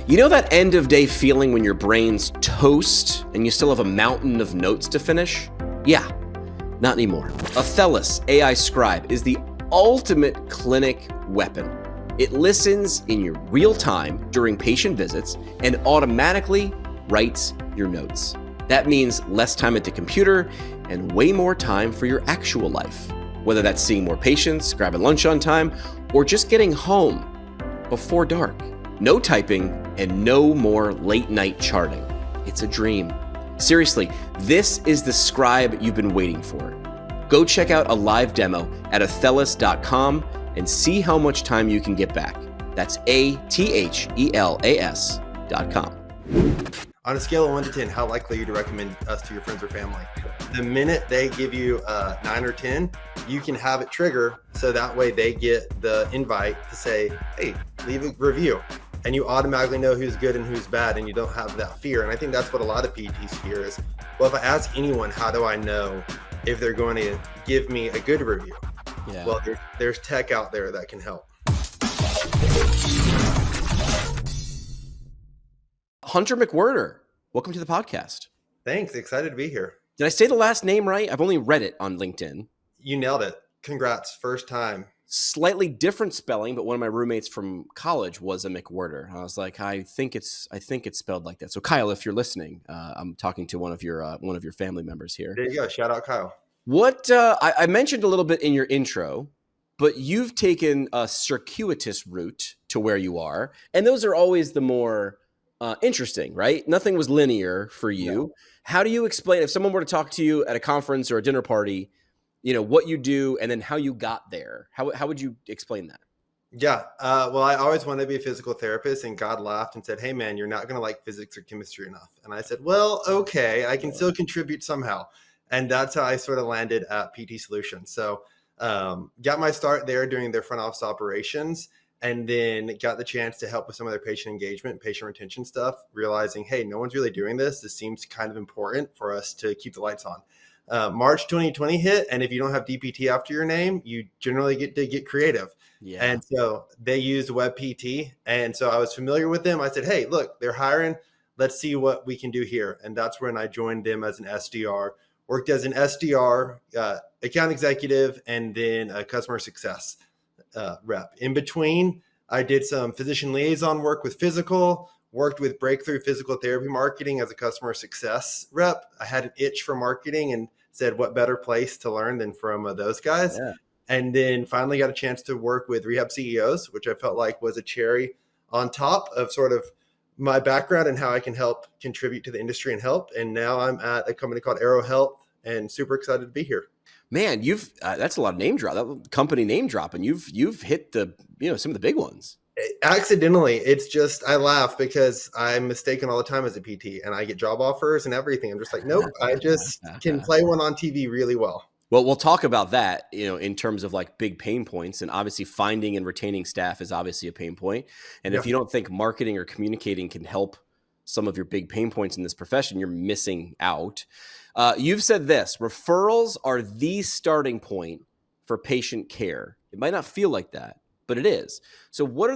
You know that end of day feeling when your brain's toast and you still have a mountain of notes to finish? Yeah, not anymore. Athelis AI Scribe is the ultimate clinic weapon. It listens in your real time during patient visits and automatically writes your notes. That means less time at the computer and way more time for your actual life, whether that's seeing more patients, grabbing lunch on time, or just getting home before dark. No typing and no more late night charting. It's a dream. Seriously, this is the scribe you've been waiting for. Go check out a live demo at athelis.com and see how much time you can get back. That's ATHELAS.com. On a scale of 1 to 10, how likely are you to recommend us to your friends or family? The minute they give you a 9 or 10, you can have it trigger so that way they get the invite to say, hey, leave a review. And you automatically know who's good and who's bad, and you don't have that fear. And I think that's what a lot of PTs fear is, well, if I ask anyone, how do I know if they're going to give me a good review? Yeah. Well, there's tech out there that can help. Hunter McWhorter, welcome to the podcast. Thanks. Excited to be here. Did I say the last name right? I've only read it on LinkedIn. You nailed it. Congrats. First time. Slightly different spelling, but one of my roommates from college was a McWhorter. I was like, I think it's spelled like that. So Kyle, if you're listening, I'm talking to one of your family members here. There you go. Shout out Kyle. What I mentioned a little bit in your intro, but you've taken a circuitous route to where you are, and those are always the more interesting, right? Nothing was linear for you. No. How do you explain if someone were to talk to you at a conference or a dinner party? You know, what you do and then how you got there. How would you explain that? Yeah. Well, I always wanted to be a physical therapist, and God laughed and said, hey, man, you're not going to like physics or chemistry enough. And I said, well, okay, I can still contribute somehow. And that's how I sort of landed at PT Solutions. So got my start there doing their front office operations, and then got the chance to help with some of their patient engagement, patient retention stuff, realizing, hey, no one's really doing this. This seems kind of important for us to keep the lights on. March 2020 hit, and if you don't have DPT after your name, you generally get to get creative. Yeah. And so they used WebPT, and so I was familiar with them. I said, hey, look, they're hiring. Let's see what we can do here. And that's when I joined them as an SDR, worked as an SDR, account executive, and then a customer success rep. In between, I did some physician liaison work with physical, worked with breakthrough physical therapy marketing as a customer success rep. I had an itch for marketing and said, what better place to learn than from those guys? Yeah. And then finally got a chance to work with rehab CEOs, which I felt like was a cherry on top of sort of my background and how I can help contribute to the industry and help. And now I'm at a company called Arrow Health and super excited to be here. Man, you've that's a lot of name drop, that company name drop, and you've hit the some of the big ones. Accidentally. It's just, I laugh because I'm mistaken all the time as a PT and I get job offers and everything. I'm just like, nope, I just can play one on TV really well. Well, we'll talk about that, in terms of like big pain points, and obviously finding and retaining staff is obviously a pain point. And if you don't think marketing or communicating can help some of your big pain points in this profession, you're missing out. You've said this: referrals are the starting point for patient care. It might not feel like that, but it is. So what are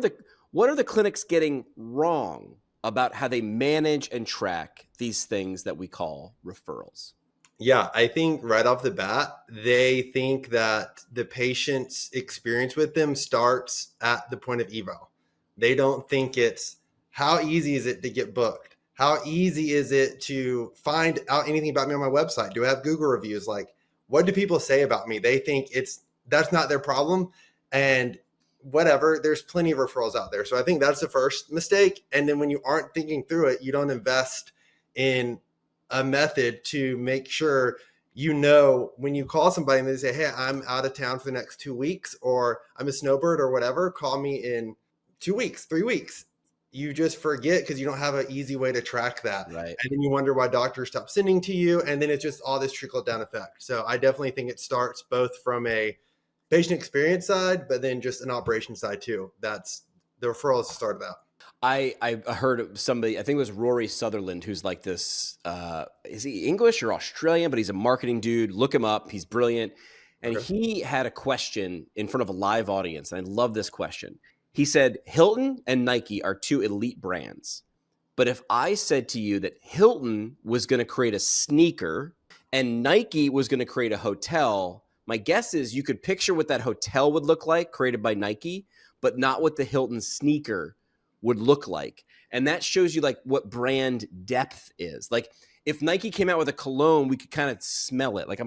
the clinics getting wrong about how they manage and track these things that we call referrals? Yeah, I think right off the bat, they think that the patient's experience with them starts at the point of eval. They don't think it's how easy is it to get booked? How easy is it to find out anything about me on my website? Do I have Google reviews? Like, what do people say about me? They think that's not their problem. And whatever, there's plenty of referrals out there. So I think that's the first mistake. And then when you aren't thinking through it, you don't invest in a method to make sure, when you call somebody and they say, hey, I'm out of town for the next 2 weeks, or I'm a snowbird or whatever, call me in 2 weeks, 3 weeks. You just forget because you don't have an easy way to track that. Right. And then you wonder why doctors stop sending to you. And then it's just all this trickle down effect. So I definitely think it starts both from a patient experience side, but then just an operation side too. That's the referral is the start of that. I heard of somebody, I think it was Rory Sutherland, who's like this, is he English or Australian, but he's a marketing dude. Look him up. He's brilliant. And he had a question in front of a live audience. And I love this question. He said, Hilton and Nike are two elite brands. But if I said to you that Hilton was going to create a sneaker and Nike was going to create a hotel, my guess is you could picture what that hotel would look like created by Nike, but not what the Hilton sneaker would look like. And that shows you like what brand depth is. Like if Nike came out with a cologne, we could kind of smell it. Like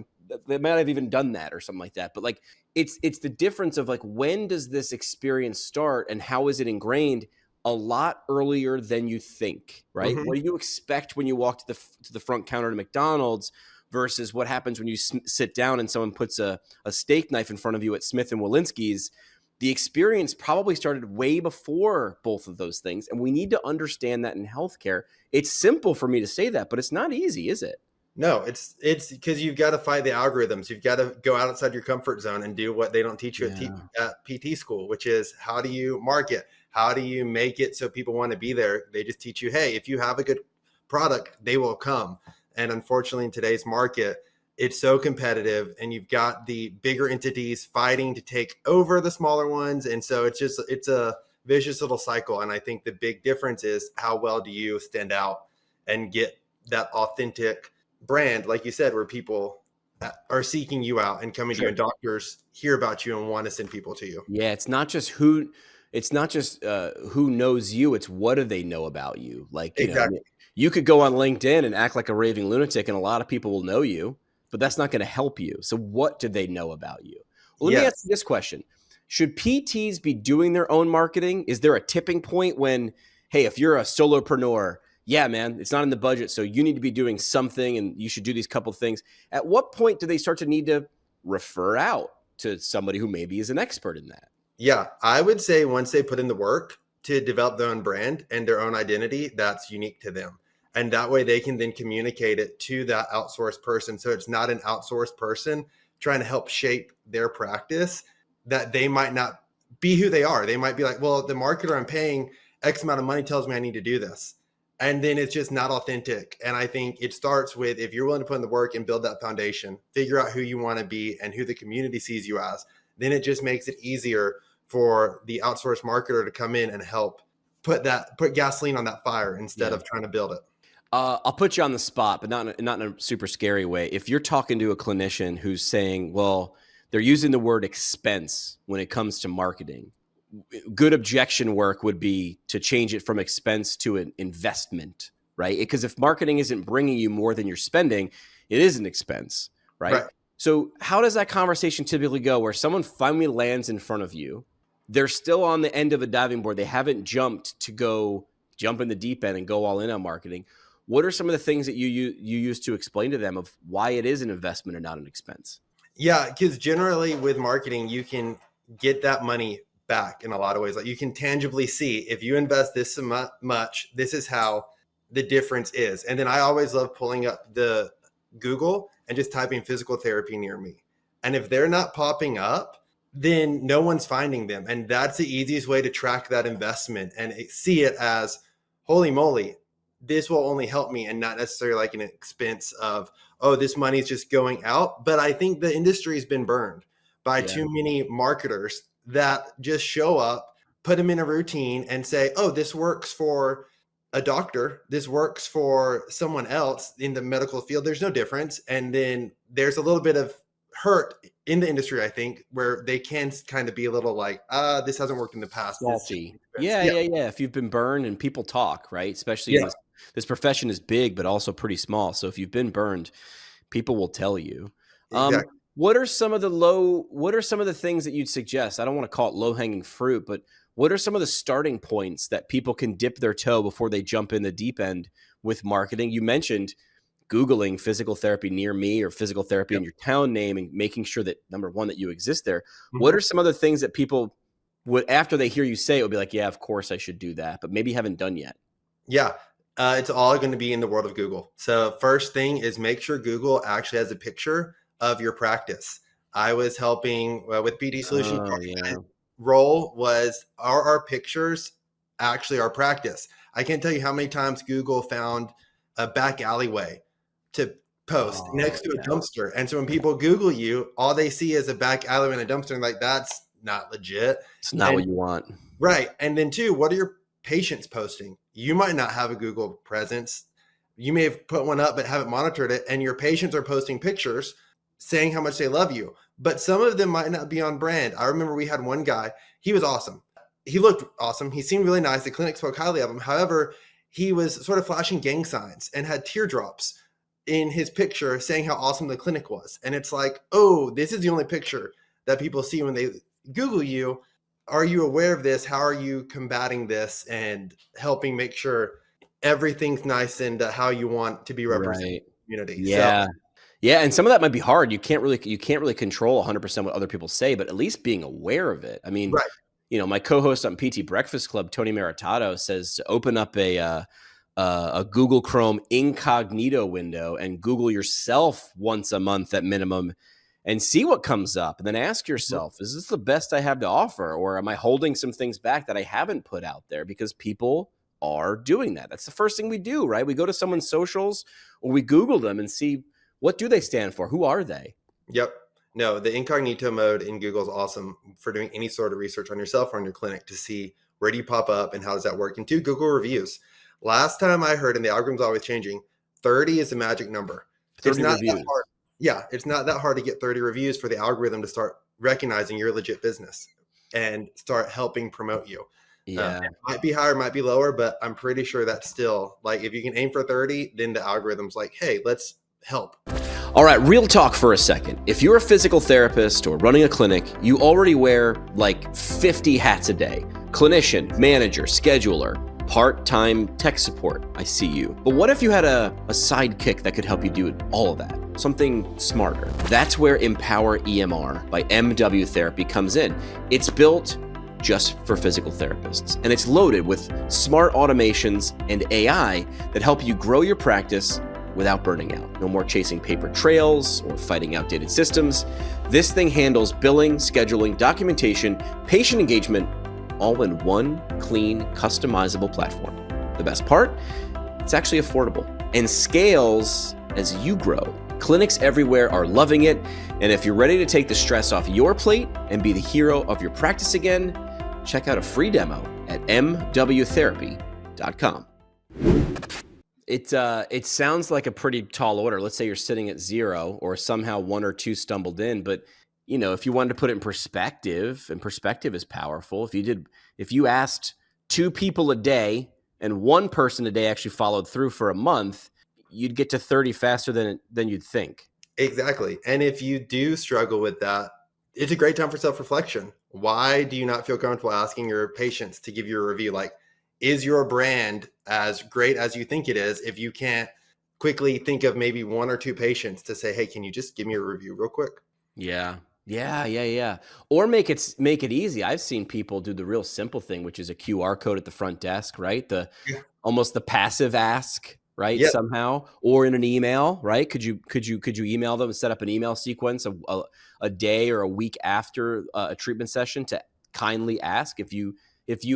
they might have even done that or something like that. But like it's the difference of like when does this experience start and how is it ingrained? A lot earlier than you think, right? Mm-hmm. What do you expect when you walk to the front counter to McDonald's versus what happens when you sit down and someone puts a steak knife in front of you at Smith and Walensky's? The experience probably started way before both of those things, and we need to understand that in healthcare. It's simple for me to say that, but it's not easy, is it? No, it's because you've got to fight the algorithms. You've got to go outside your comfort zone and do what they don't teach you at PT school, which is how do you market? How do you make it so people want to be there? They just teach you, hey, if you have a good product, they will come. And unfortunately, in today's market, it's so competitive and you've got the bigger entities fighting to take over the smaller ones. And so it's a vicious little cycle. And I think the big difference is how well do you stand out and get that authentic brand, like you said, where people are seeking you out and coming to you, and doctors hear about you and want to send people to you. Yeah, it's not just who knows you, it's what do they know about you. Like, Exactly. You could go on LinkedIn and act like a raving lunatic and a lot of people will know you, but that's not going to help you. So what do they know about you? Well, let me ask you this question. Should PTs be doing their own marketing? Is there a tipping point when, hey, if you're a solopreneur, yeah, man, it's not in the budget, so you need to be doing something and you should do these couple things. At what point do they start to need to refer out to somebody who maybe is an expert in that? Yeah, I would say once they put in the work to develop their own brand and their own identity, that's unique to them. And that way they can then communicate it to that outsourced person. So it's not an outsourced person trying to help shape their practice, that they might not be who they are. They might be like, well, the marketer I'm paying X amount of money tells me I need to do this. And then it's just not authentic. And I think it starts with, if you're willing to put in the work and build that foundation, figure out who you want to be and who the community sees you as, then it just makes it easier for the outsourced marketer to come in and help put gasoline on that fire instead of trying to build it. I'll put you on the spot, but not in a super scary way. If you're talking to a clinician who's saying, well, they're using the word expense when it comes to marketing, good objection work would be to change it from expense to an investment, right? Because if marketing isn't bringing you more than you're spending, it is an expense, right? So how does that conversation typically go where someone finally lands in front of you? They're still on the end of a diving board. They haven't jumped to go jump in the deep end and go all in on marketing. What are some of the things that you use to explain to them of why it is an investment and not an expense? Yeah, because generally with marketing, you can get that money back in a lot of ways. Like you can tangibly see if you invest this much, this is how the difference is. And then I always love pulling up the Google and just typing physical therapy near me. And if they're not popping up, then no one's finding them. And that's the easiest way to track that investment and see it as, holy moly, this will only help me and not necessarily like an expense of, oh, this money is just going out. But I think the industry has been burned by too many marketers that just show up, put them in a routine and say, oh, this works for a doctor. This works for someone else in the medical field. There's no difference. And then there's a little bit of hurt in the industry, I think, where they can kind of be a little like, this hasn't worked in the past. Salty. Yeah. If you've been burned, and people talk, right? Especially in this profession is big, but also pretty small. So if you've been burned, people will tell you. Exactly. What are some of the things that you'd suggest? I don't want to call it low-hanging fruit, but what are some of the starting points that people can dip their toe before they jump in the deep end with marketing? You mentioned Googling physical therapy near me or physical therapy in your town name and making sure that, number one, that you exist there. Mm-hmm. What are some other things that people would, after they hear you say it, would be like, yeah, of course I should do that, but maybe haven't done yet? Yeah. It's all going to be in the world of Google. So first thing is make sure Google actually has a picture of your practice. I was helping with PD Solutions. Role was, are our pictures actually our practice? I can't tell you how many times Google found a back alleyway to post next to a dumpster. And so when people Google you, all they see is a back alleyway and a dumpster. And like, that's not legit. It's not what you want. Right. And then two, what are your patients posting? You might not have a Google presence. You may have put one up, but haven't monitored it. And your patients are posting pictures saying how much they love you. But some of them might not be on brand. I remember we had one guy, he was awesome. He looked awesome. He seemed really nice. The clinic spoke highly of him. However, he was sort of flashing gang signs and had teardrops in his picture saying how awesome the clinic was. And it's like, oh, this is the only picture that people see when they Google you. Are you aware of this? How are you combating this and helping make sure everything's nice and how you want to be represented in the community? Yeah. Yeah, and some of that might be hard. You can't really control 100% what other people say, but at least being aware of it. I mean, Right. My co-host on PT Breakfast Club, Tony Maritato, says to open up a Google Chrome incognito window and Google yourself once a month at minimum and see what comes up. And then ask yourself, is this the best I have to offer? Or am I holding some things back that I haven't put out there? Because people are doing that. That's the first thing we do, right? We go to someone's socials or we Google them and see, what do they stand for? Who are they? Yep. No, the incognito mode in Google is awesome for doing any sort of research on yourself or on your clinic to see where do you pop up and how does that work. And two, Google reviews. Last time I heard, and the algorithm's always changing, 30 is the magic number. 30 it's not reviews. that hard. Yeah, it's not that hard to get 30 reviews for the algorithm to start recognizing your legit business and start helping promote you. Yeah. It might be higher, might be lower, but I'm pretty sure that's still like, if you can aim for 30, then the algorithm's like, hey, let's help. All right, real talk for a second. If you're a physical therapist or running a clinic, you already wear like 50 hats a day. Clinician, manager, scheduler, part-time tech support. I see you. But what if you had a sidekick that could help you do all of that? Something smarter. That's where Empower EMR by MW Therapy comes in. It's built just for physical therapists, and it's loaded with smart automations and AI that help you grow your practice without burning out. No more chasing paper trails or fighting outdated systems. This thing handles billing, scheduling, documentation, patient engagement, all in one clean, customizable platform. The best part? It's actually affordable and scales as you grow. Clinics everywhere are loving it. And if you're ready to take the stress off your plate and be the hero of your practice again, check out a free demo at mwtherapy.com. It sounds like a pretty tall order. Let's say you're sitting at 0 or somehow 1 or 2 stumbled in, but if you wanted to put it in perspective, and perspective is powerful. If you asked 2 people a day and 1 person a day actually followed through for a month, you'd get to 30 faster than you'd think. Exactly. And if you do struggle with that, it's a great time for self-reflection. Why do you not feel comfortable asking your patients to give you a review? Like, is your brand as great as you think it is if you can't quickly think of maybe 1 or 2 patients to say, hey, can you just give me a review real quick? Yeah. Or make it easy. I've seen people do the real simple thing, which is a QR code at the front desk, right? Almost the passive ask, right? Yep. Somehow, or in an email, right? Could you email them and set up an email sequence a day or a week after a treatment session to kindly ask if you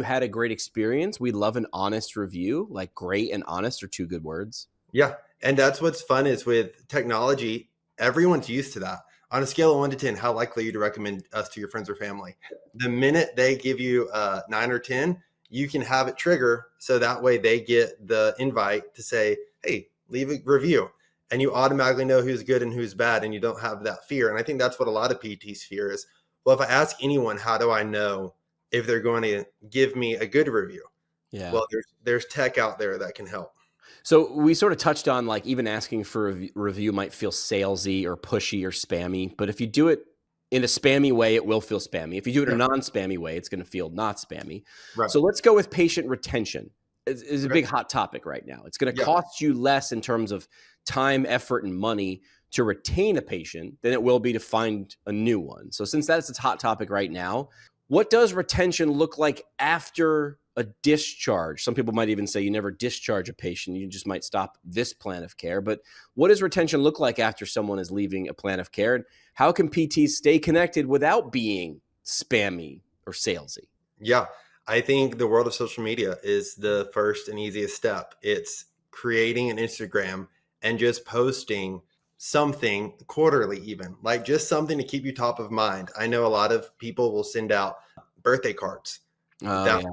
had a great experience? We'd love an honest review. Like, great and honest are 2 good words. Yeah. And that's what's fun is with technology, everyone's used to that. On a scale of 1 to 10, how likely are you to recommend us to your friends or family? The minute they give you a 9 or 10, you can have it trigger. So that way they get the invite to say, hey, leave a review. And you automatically know who's good and who's bad. And you don't have that fear. And I think that's what a lot of PTs fear is, well, if I ask anyone, how do I know if they're going to give me a good review? Yeah. Well, there's tech out there that can help. So we sort of touched on, like, even asking for a review might feel salesy or pushy or spammy, but if you do it in a spammy way, it will feel spammy. If you do it in a non-spammy way, it's going to feel not spammy. Right. So let's go with patient retention. It's a big hot topic right now. It's going to cost you less in terms of time, effort, and money to retain a patient than it will be to find a new one. So since that's a hot topic right now, what does retention look like after a discharge? Some people might even say you never discharge a patient. You just might stop this plan of care. But what does retention look like after someone is leaving a plan of care? And how can PTs stay connected without being spammy or salesy? Yeah, I think the world of social media is the first and easiest step. It's creating an Instagram and just posting something quarterly, even like just something to keep you top of mind. I know a lot of people will send out birthday cards Oh That yeah.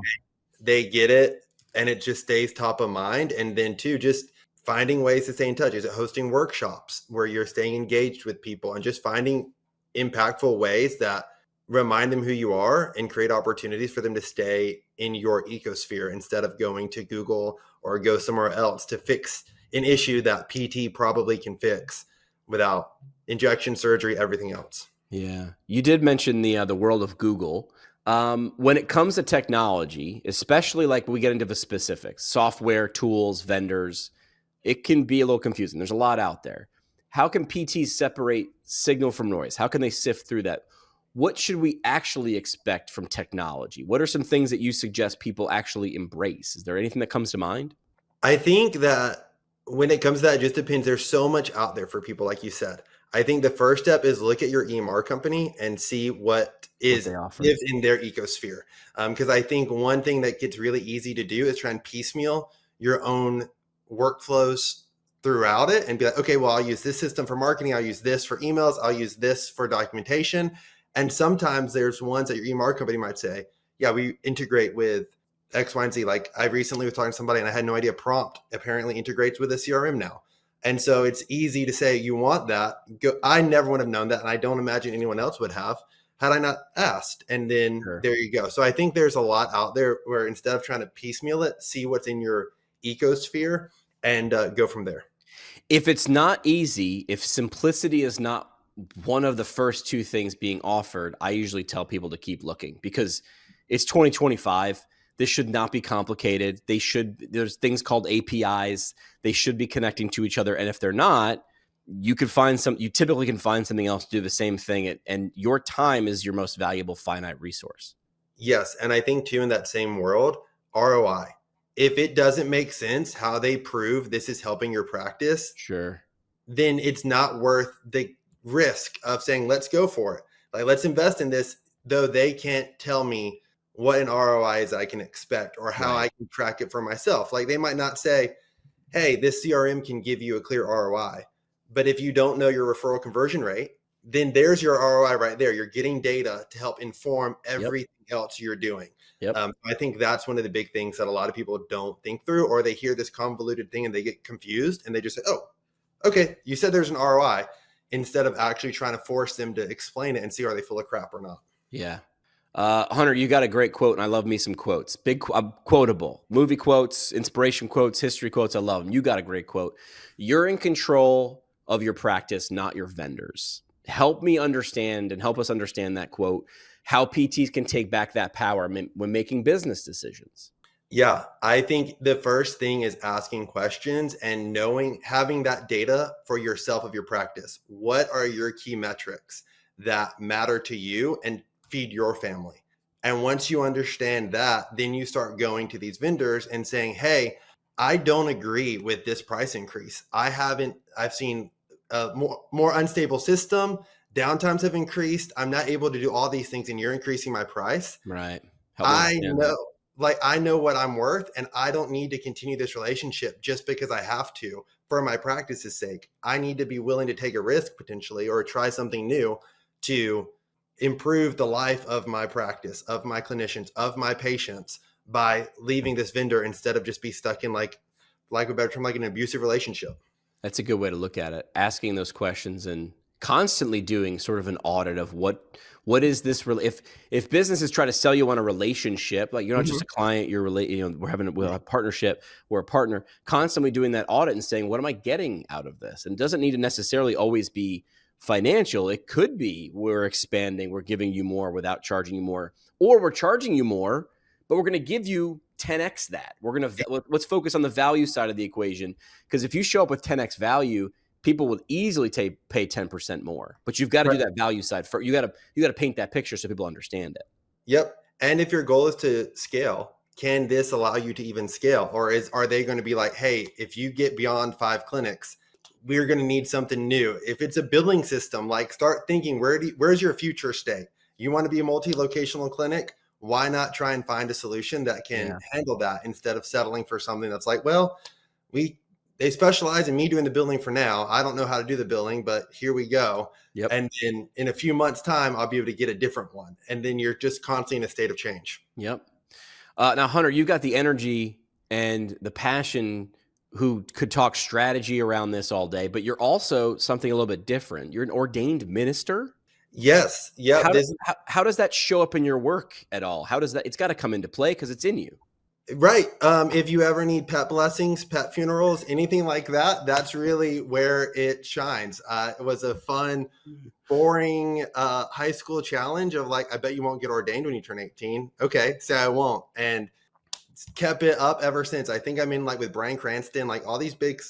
they get it and it just stays top of mind. And then two, just finding ways to stay in touch. Is it hosting workshops where you're staying engaged with people and just finding impactful ways that remind them who you are and create opportunities for them to stay in your ecosphere instead of going to Google or go somewhere else to fix an issue that PT probably can fix without injection surgery, everything else. Yeah. You did mention the world of Google. When it comes to technology, especially like when we get into the specifics, software, tools, vendors, it can be a little confusing. There's a lot out there. How can PTs separate signal from noise? How can they sift through that? What should we actually expect from technology? What are some things that you suggest people actually embrace? Is there anything that comes to mind? I think that when it comes to that, it just depends. There's so much out there for people, like you said. I think the first step is look at your EMR company and see what What is they offer? lives in their ecosphere. Because I think one thing that gets really easy to do is try and piecemeal your own workflows throughout it and be like, okay, well, I'll use this system for marketing. I'll use this for emails. I'll use this for documentation. And sometimes there's ones that your EMR company might say, yeah, we integrate with X, Y, and Z. Like I recently was talking to somebody and I had no idea Prompt apparently integrates with a CRM now. And so it's easy to say you want that. I never would have known that. And I don't imagine anyone else would have had I not asked. And then Sure. there you go. So I think there's a lot out there where instead of trying to piecemeal it, see what's in your ecosphere and go from there. If it's not easy, if simplicity is not one of the first two things being offered, I usually tell people to keep looking because it's 2025. This should not be complicated. There's things called APIs. They should be connecting to each other. And if they're not, you typically can find something else to do the same thing. And your time is your most valuable finite resource. Yes. And I think too, in that same world, ROI. If it doesn't make sense how they prove this is helping your practice, Sure. then it's not worth the risk of saying, let's go for it. Like, let's invest in this, though they can't tell me what an ROI is I can expect or how Right. I can track it for myself. Like, they might not say, hey, this CRM can give you a clear ROI. But if you don't know your referral conversion rate, then there's your ROI right there. You're getting data to help inform everything else you're doing. Yep. I think that's one of the big things that a lot of people don't think through, or they hear this convoluted thing and they get confused and they just say, oh, okay, you said there's an ROI, instead of actually trying to force them to explain it and see are they full of crap or not. Yeah. Hunter, you got a great quote, and I love me some quotes. Quotable. Movie quotes, inspiration quotes, history quotes. I love them. You got a great quote. You're in control of your practice, not your vendors. Help me understand and help us understand that quote, how PTs can take back that power when making business decisions. Yeah, I think the first thing is asking questions and having that data for yourself of your practice. What are your key metrics that matter to you and feed your family? And once you understand that, then you start going to these vendors and saying, hey, I don't agree with this price increase. I've seen a more unstable system. Downtimes have increased. I'm not able to do all these things and you're increasing my price. Right. Help me I understand know, that. like, I know what I'm worth and I don't need to continue this relationship just because I have to for my practice's sake. I need to be willing to take a risk potentially or try something new to improve the life of my practice, of my clinicians, of my patients by leaving this vendor instead of just be stuck in like a better term, like an abusive relationship. That's a good way to look at it. Asking those questions and constantly doing sort of an audit of what is this really, if businesses try to sell you on a relationship, like you're not just a client, we're having a partnership, we're a partner, constantly doing that audit and saying, what am I getting out of this? And it doesn't need to necessarily always be financial. It could be we're expanding, we're giving you more without charging you more, or we're charging you more, but we're going to give you 10x that. Let's focus on the value side of the equation, because if you show up with 10x value, people will easily pay 10% more. But you've got to do that value side first. You got to paint that picture so people understand it. Yep. And if your goal is to scale, can this allow you to even scale? Or are they going to be like, hey, if you get beyond 5 clinics, we're going to need something new? If it's a billing system, like start thinking, where's your future state? You want to be a multi-locational clinic? Why not try and find a solution that can handle that instead of settling for something that's like, well, they specialize in me doing the billing for now. I don't know how to do the billing, but here we go. Yep. And in a few months' time, I'll be able to get a different one. And then you're just constantly in a state of change. Yep. Now, Hunter, you've got the energy and the passion who could talk strategy around this all day, but you're also something a little bit different. You're an ordained minister. Yes. Yeah. How does that show up in your work at all? How does that, it's got to come into play because it's in you. Right. If you ever need pet blessings, pet funerals, anything like that, that's really where it shines. It was a fun, boring high school challenge of like, I bet you won't get ordained when you turn 18. Okay, so I won't. And kept it up ever since. I think I'm in like with Bryan Cranston, like all these big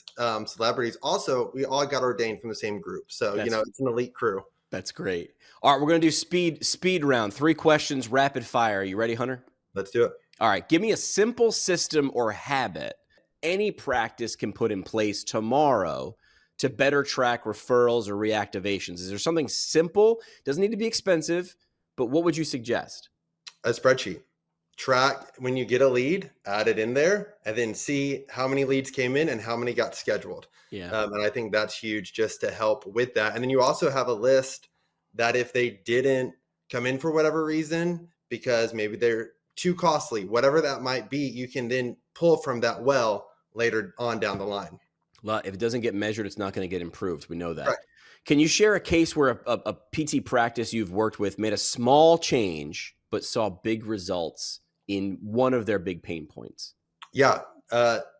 celebrities. Also, we all got ordained from the same group. So, it's an elite crew. That's great. All right, we're going to do speed round. 3 questions, rapid fire. Are you ready, Hunter? Let's do it. All right, give me a simple system or habit any practice can put in place tomorrow to better track referrals or reactivations. Is there something simple? Doesn't need to be expensive, but what would you suggest? A spreadsheet. Track when you get a lead, add it in there, and then see how many leads came in and how many got scheduled. Yeah. And I think that's huge just to help with that. And then you also have a list that if they didn't come in for whatever reason, because maybe they're too costly, whatever that might be, you can then pull from that well later on down the line. If it doesn't get measured, it's not going to get improved. We know that. Right. Can you share a case where a PT practice you've worked with made a small change but saw big results in one of their big pain points? Yeah.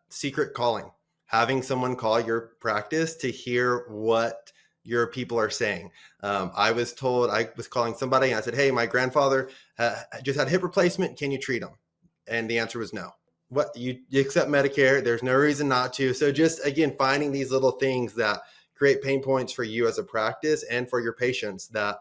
Secret calling, having someone call your practice to hear what your people are saying. I was told, I was calling somebody and I said, hey, my grandfather just had hip replacement. Can you treat him? And the answer was no. What, you accept Medicare? There's no reason not to. So just, again, finding these little things that create pain points for you as a practice and for your patients that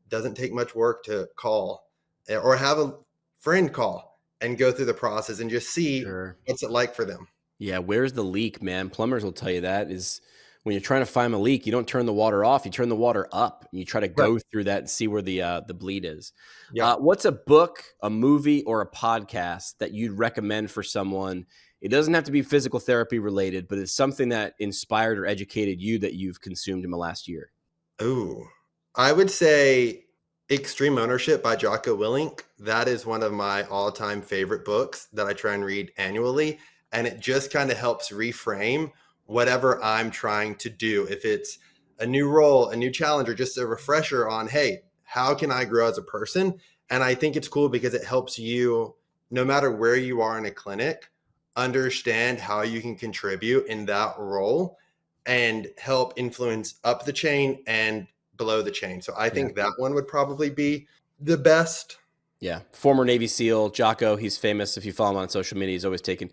doesn't take much work to call or have a friend call and go through the process and just see what's it like for them. Yeah. Where's the leak, man? Plumbers will tell you that is when you're trying to find a leak, you don't turn the water off, you turn the water up and you try to go through that and see where the bleed is. Yeah. What's a book, a movie, or a podcast that you'd recommend for someone? It doesn't have to be physical therapy related, but it's something that inspired or educated you that you've consumed in the last year. Oh, I would say Extreme Ownership by Jocko Willink. That is one of my all-time favorite books that I try and read annually. And it just kind of helps reframe whatever I'm trying to do. If it's a new role, a new challenge, or just a refresher on, hey, how can I grow as a person? And I think it's cool because it helps you, no matter where you are in a clinic, understand how you can contribute in that role and help influence up the chain and below the chain. So I think that one would probably be the best. Yeah. Former Navy SEAL, Jocko, he's famous. If you follow him on social media, he's always taking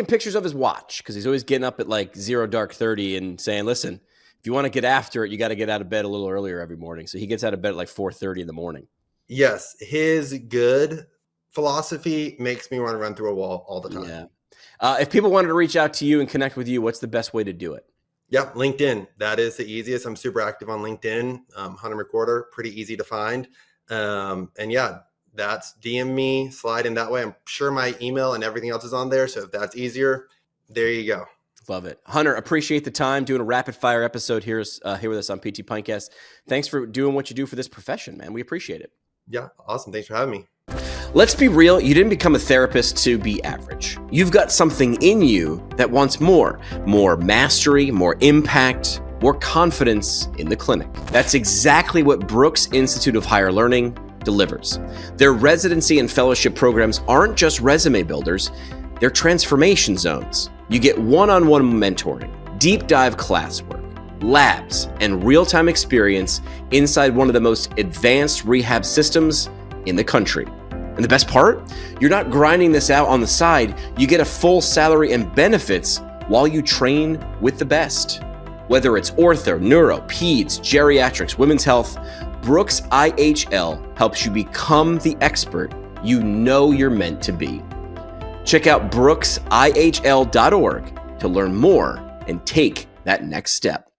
pictures of his watch because he's always getting up at like 0:30 and saying, listen, if you want to get after it, you got to get out of bed a little earlier every morning. So he gets out of bed at like 4:30 in the morning. Yes. His good philosophy makes me want to run through a wall all the time. Yeah. If people wanted to reach out to you and connect with you, what's the best way to do it? Yep. LinkedIn. That is the easiest. I'm super active on LinkedIn. Hunter McWhorter, pretty easy to find. And yeah, that's DM me, slide in that way. I'm sure my email and everything else is on there. So if that's easier, there you go. Love it. Hunter, appreciate the time doing a rapid fire episode here with us on PT Pintcast. Thanks for doing what you do for this profession, man. We appreciate it. Yeah. Awesome. Thanks for having me. Let's be real. You didn't become a therapist to be average. You've got something in you that wants more mastery, more impact, more confidence in the clinic. That's exactly what Brooks Institute of Higher Learning delivers. Their residency and fellowship programs aren't just resume builders, they're transformation zones. You get one-on-one mentoring, deep dive classwork, labs, and real-time experience inside one of the most advanced rehab systems in the country. And the best part? You're not grinding this out on the side. You get a full salary and benefits while you train with the best. Whether it's ortho, neuro, peds, geriatrics, women's health, Brooks IHL helps you become the expert you know you're meant to be. Check out brooksihl.org to learn more and take that next step.